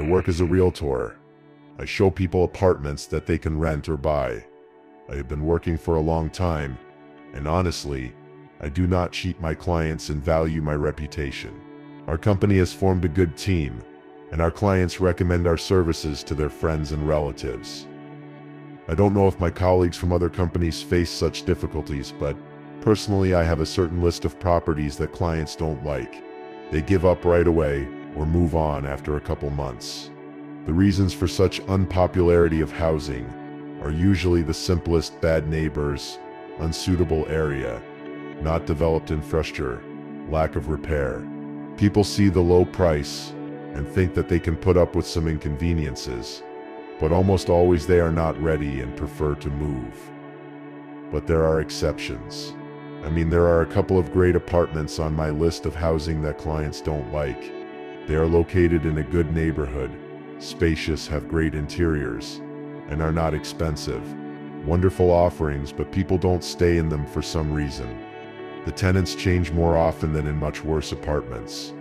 I work as a realtor. I show people apartments that they can rent or buy. I have been working for a long time, and honestly, I do not cheat my clients and value my reputation. Our company has formed a good team, and our clients recommend our services to their friends and relatives. I don't know if my colleagues from other companies face such difficulties, but personally I have a certain list of properties that clients don't like. They give up right away or move on after a couple months. The reasons for such unpopularity of housing are usually the simplest: bad neighbors, unsuitable area, not developed infrastructure, lack of repair. People see the low price and think that they can put up with some inconveniences, but almost always they are not ready and prefer to move. But there are exceptions. There are a couple of great apartments on my list of housing that clients don't like. They are located in a good neighborhood, spacious, have great interiors, and are not expensive. Wonderful offerings, but people don't stay in them for some reason. The tenants change more often than in much worse apartments.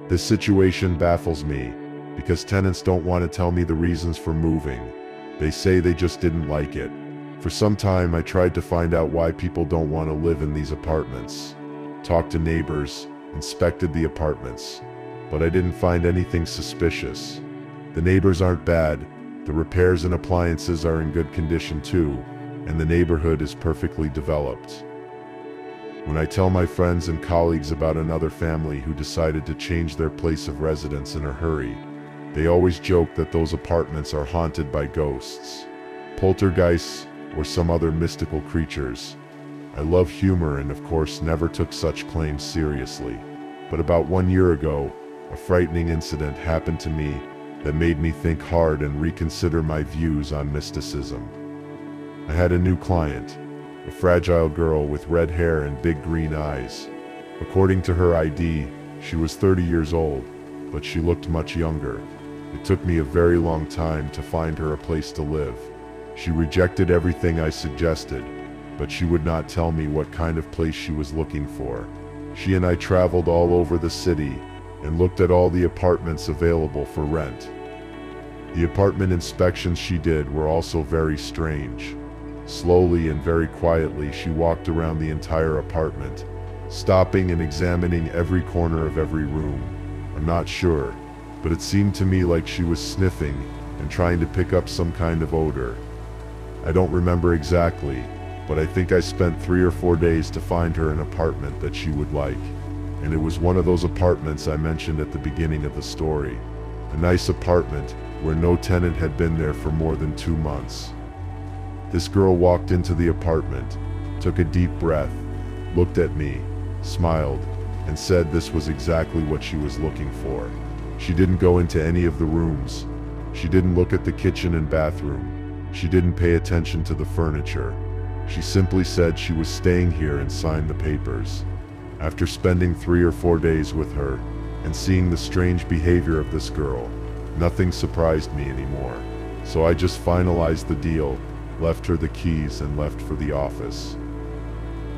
This situation baffles me, because tenants don't want to tell me the reasons for moving. They say they just didn't like it. For some time I tried to find out why people don't want to live in these apartments. Talked to neighbors, inspected the apartments, but I didn't find anything suspicious. The neighbors aren't bad, the repairs and appliances are in good condition too, and the neighborhood is perfectly developed. When I tell my friends and colleagues about another family who decided to change their place of residence in a hurry, they always joke that those apartments are haunted by ghosts, poltergeists, or some other mystical creatures. I love humor and of course never took such claims seriously. But about 1 year ago, a frightening incident happened to me that made me think hard and reconsider my views on mysticism. I had a new client, a fragile girl with red hair and big green eyes. According to her ID, she was 30 years old, but she looked much younger. It took me a very long time to find her a place to live. She rejected everything I suggested, but she would not tell me what kind of place she was looking for. She and I traveled all over the city and looked at all the apartments available for rent. The apartment inspections she did were also very strange. Slowly and very quietly she walked around the entire apartment, stopping and examining every corner of every room. I'm not sure, but it seemed to me like she was sniffing and trying to pick up some kind of odor. I don't remember exactly, but I think I spent 3 or 4 days to find her an apartment that she would like. And it was one of those apartments I mentioned at the beginning of the story. A nice apartment where no tenant had been there for more than 2 months. This girl walked into the apartment, took a deep breath, looked at me, smiled, and said this was exactly what she was looking for. She didn't go into any of the rooms. She didn't look at the kitchen and bathroom. She didn't pay attention to the furniture. She simply said she was staying here and signed the papers. After spending 3 or 4 days with her and seeing the strange behavior of this girl, nothing surprised me anymore. So I just finalized the deal, left her the keys, and left for the office.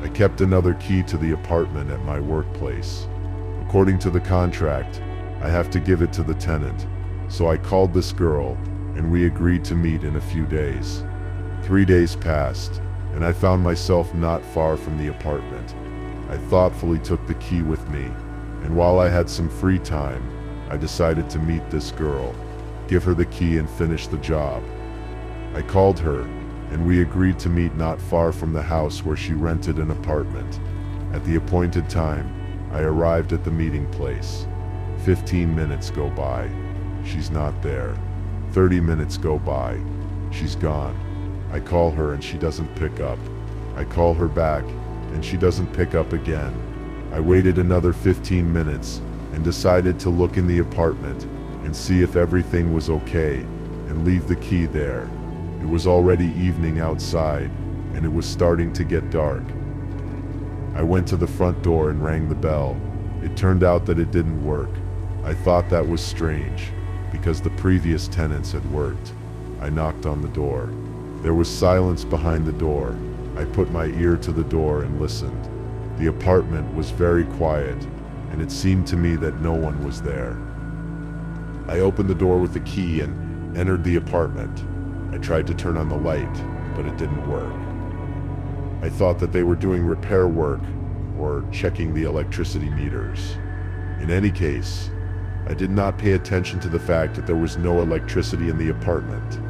I kept another key to the apartment at my workplace. According to the contract, I have to give it to the tenant. So I called this girl, and we agreed to meet in a few days. 3 days passed, and I found myself not far from the apartment. I thoughtfully took the key with me, and while I had some free time, I decided to meet this girl, give her the key and finish the job. I called her, and we agreed to meet not far from the house where she rented an apartment. At the appointed time, I arrived at the meeting place. 15 minutes go by. She's not there. 30 minutes go by. She's gone. I call her and she doesn't pick up. I call her back and she doesn't pick up again. I waited another 15 minutes and decided to look in the apartment and see if everything was okay and leave the key there. It was already evening outside and it was starting to get dark. I went to the front door and rang the bell. It turned out that it didn't work. I thought that was strange, because the previous tenants had worked. I knocked on the door. There was silence behind the door. I put my ear to the door and listened. The apartment was very quiet, and it seemed to me that no one was there. I opened the door with the key and entered the apartment. I tried to turn on the light, but it didn't work. I thought that they were doing repair work or checking the electricity meters. In any case, I did not pay attention to the fact that there was no electricity in the apartment.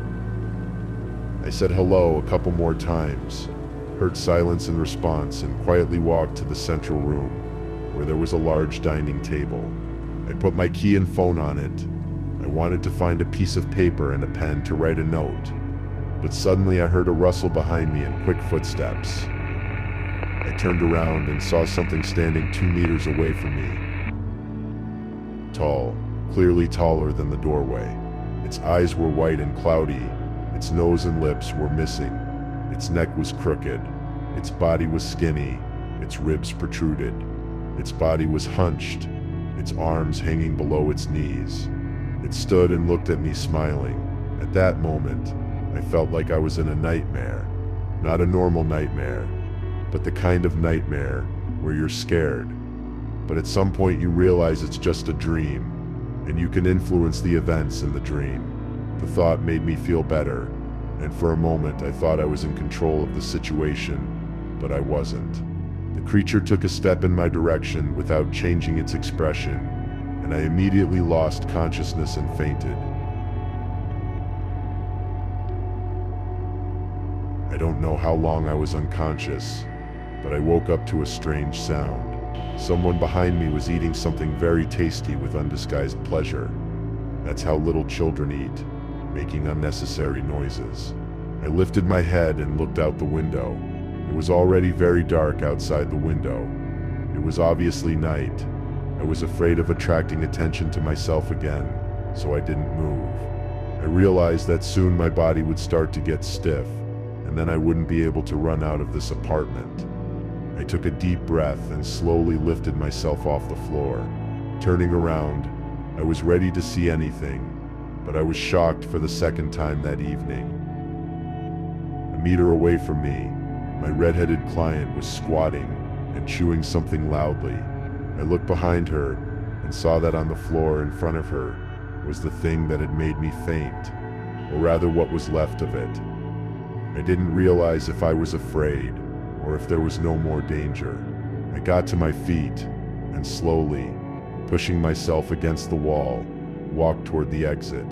I said hello a couple more times, heard silence in response, and quietly walked to the central room, where there was a large dining table. I put my key and phone on it. I wanted to find a piece of paper and a pen to write a note, but suddenly I heard a rustle behind me and quick footsteps. I turned around and saw something standing 2 meters away from me. Tall, clearly taller than the doorway. Its eyes were white and cloudy. Its nose and lips were missing. Its neck was crooked. Its body was skinny. Its ribs protruded. Its body was hunched, its arms hanging below its knees. It stood and looked at me, smiling. At that moment, I felt like I was in a nightmare. Not a normal nightmare, but the kind of nightmare where you're scared. But at some point you realize it's just a dream, and you can influence the events in the dream. The thought made me feel better, and for a moment I thought I was in control of the situation, but I wasn't. The creature took a step in my direction without changing its expression, and I immediately lost consciousness and fainted. I don't know how long I was unconscious, but I woke up to a strange sound. Someone behind me was eating something very tasty with undisguised pleasure. That's how little children eat, making unnecessary noises. I lifted my head and looked out the window. It was already very dark outside the window. It was obviously night. I was afraid of attracting attention to myself again, so I didn't move. I realized that soon my body would start to get stiff, and then I wouldn't be able to run out of this apartment. I took a deep breath and slowly lifted myself off the floor. Turning around, I was ready to see anything, but I was shocked for the second time that evening. A meter away from me, my red-headed client was squatting and chewing something loudly. I looked behind her and saw that on the floor in front of her was the thing that had made me faint, or rather what was left of it. I didn't realize if I was afraid or if there was no more danger. I got to my feet and slowly, pushing myself against the wall, walked toward the exit.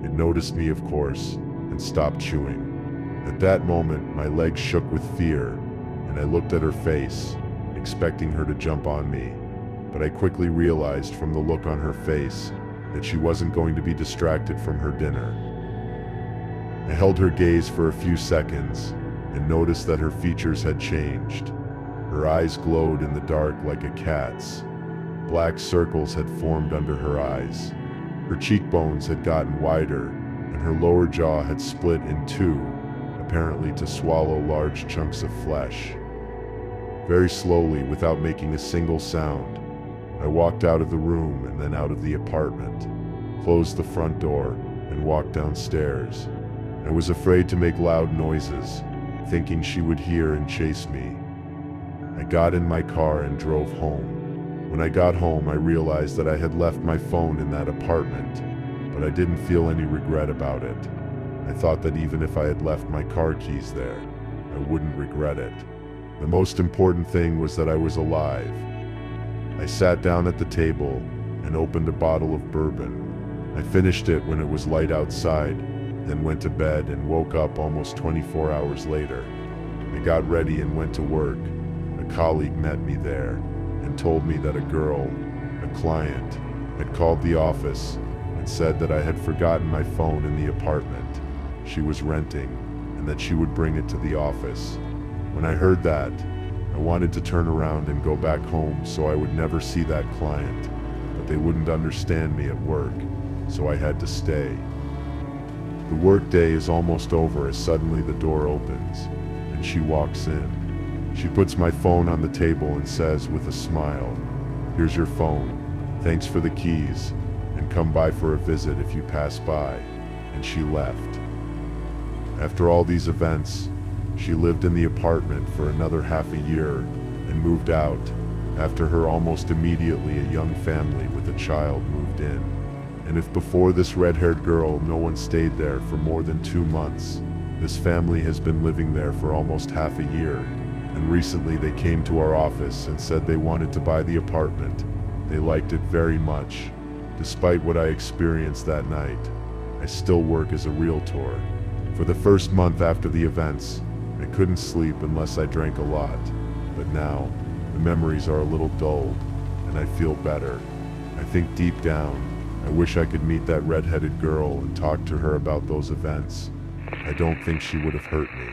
It noticed me, of course, and stopped chewing. At that moment, my legs shook with fear, and I looked at her face, expecting her to jump on me. But I quickly realized from the look on her face that she wasn't going to be distracted from her dinner. I held her gaze for a few seconds and noticed that her features had changed. Her eyes glowed in the dark like a cat's. Black circles had formed under her eyes. Her cheekbones had gotten wider, and her lower jaw had split in two, apparently to swallow large chunks of flesh. Very slowly, without making a single sound, I walked out of the room and then out of the apartment, closed the front door, and walked downstairs. I was afraid to make loud noises, thinking she would hear and chase me. I got in my car and drove home. When I got home, I realized that I had left my phone in that apartment, but I didn't feel any regret about it. I thought that even if I had left my car keys there, I wouldn't regret it. The most important thing was that I was alive. I sat down at the table and opened a bottle of bourbon. I finished it when it was light outside, then went to bed and woke up almost 24 hours later. I got ready and went to work. A colleague met me there and told me that a girl, a client, had called the office and said that I had forgotten my phone in the apartment she was renting and that she would bring it to the office. When I heard that, I wanted to turn around and go back home so I would never see that client, but they wouldn't understand me at work, so I had to stay. The workday is almost over as suddenly the door opens, and she walks in. She puts my phone on the table and says with a smile, "Here's your phone. Thanks for the keys, and come by for a visit if you pass by," and she left. After all these events, she lived in the apartment for another half a year and moved out. After her, almost immediately, a young family with a child moved in. And if before this red-haired girl no one stayed there for more than 2 months, this family has been living there for almost half a year. And recently they came to our office and said they wanted to buy the apartment. They liked it very much. Despite what I experienced that night, I still work as a realtor. For the first month after the events, I couldn't sleep unless I drank a lot. But now, the memories are a little dulled, and I feel better. I think deep down, I wish I could meet that red-headed girl and talk to her about those events. I don't think she would have hurt me.